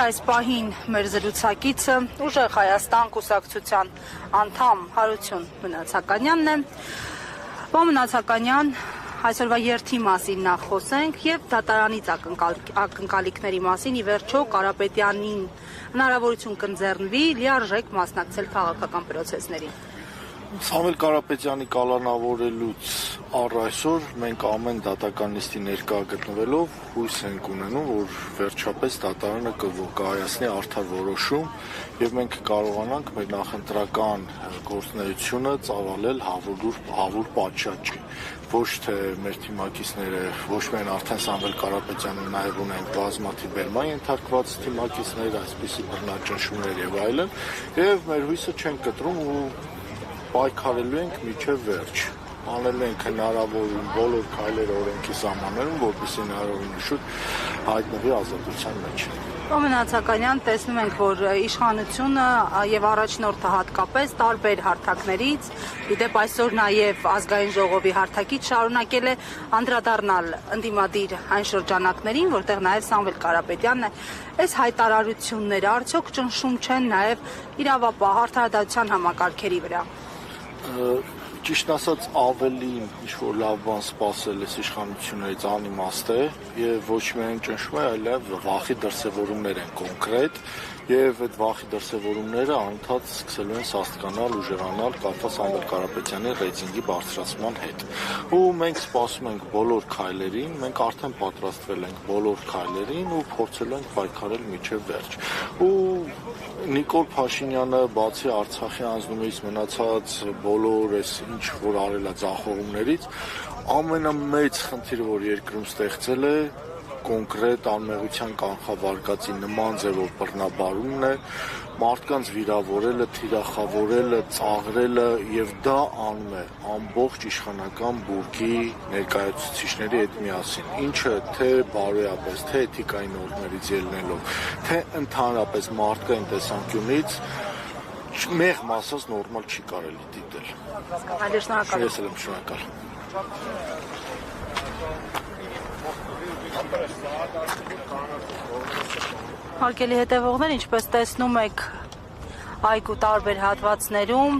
այս պահին մեր զրուցակիցը Ուժեղ Հայաստան կուսակցության անդամ Հարություն Մնացականյանն է։ Պարոն Մնացականյան, այսօրվա երթի մասին նախ խոսենք եւ դատարանից ակնկալիքների մասին, ի վերջո Կարապետյանին հնարավորություն կընձեռնվի լիարժեք մասնակցել քաղաքական պրոցեսներին։ Սամվել Կարապետյանի կալանավորելուց առ այսօր մենք ամեն դատական նիստի ներկա գտնվելով հույս ենք ունենում, որ վերջապես դատարանը կկայացնի արդար որոշում եւ մենք կարողանանք մեր նախընտրական գործունեությունը ծավալել հավուր պատշաճի։ Ոչ թե մեր թիմակիցները, ոչ միայն արդեն Սամվել Կարապետյանը, նաև ունենք բազմաթիվ բերման ենթարկված թիմակիցներ, այսպիսի բռնաճնշումներ եւ այլն, եւ մեր հույսը չենք կտրում ու պայքարելու ենք մինչև վերջ։ Անելու ենք հնարավորին բոլոր քայլերը օրենքի սահմաններում, որպեսզի հնարավորին շուտ հայտնվի ազատության մեջ։ Պարոն Մնացականյան, տեսնում ենք, որ իշխանությունը եւ առաջնորդը հատկապես տարբեր հարթակներից, իդեպ այսօր նաեւ ազգային ժողովի հարթակից շարունակել է անդրադառնալ ընդդիմադիր այն շրջանակներին, որտեղ նաեւ Սամվել Կարապետյանն է։ Այս հայտարարությունները արդյոք ճնշում չեն նաեւ իրավապահ արդարադատության համակարգերի վրա։ Ճիշտ ասած ավելին ինչ-որ լավ բան սպասել այս իշխանություններից անիմաստ է եւ ոչ միայն ճնշում է, այլև վախի դրսևորումներ են կոնկրետ եւ այդ վախի դրսևորումները անընդհատ սկսելու են սաստկանալ, ուժեղանալ կապված Սամվել Կարապետյանի ռեյտինգի բարձրացման հետ։ Ու մենք սպասում ենք բոլոր քայլերին, մենք արդեն պատրաստվել ենք բոլոր քայլերին ու փորձելու ենք պայքարել մինչև վերջ։ Ու Նիկոլ Փաշինյանը բացի Արցախի անձնումից մնացած բոլոր այս ինչ որ արել է ձախողումներից, ամենամեծ խնդիրը, որ երկրում ստեղծել է, կոնկրետ անմեղության կանխավարկածի նման ձևով բռնաբարումն է, մարդկանց վիրավորելը, թիրախավորելը, ծաղրելը եւ դա անում է ամբողջ իշխանական բուրգի ներկայացուցիչների հետ միասին, ինչը թե բարոյապես, թե էթիկայի նորմերից ելնելով, թե ընդհանրապես մարդկային տեսանկյունից մեղմ ասած նորմալ չի կարելի դիտել։ Շնորհակալ եմ, շնորհակալ։ Հարգելի հետևողներ, ինչպես տեսնում եք, այգու տարբեր հատվածներում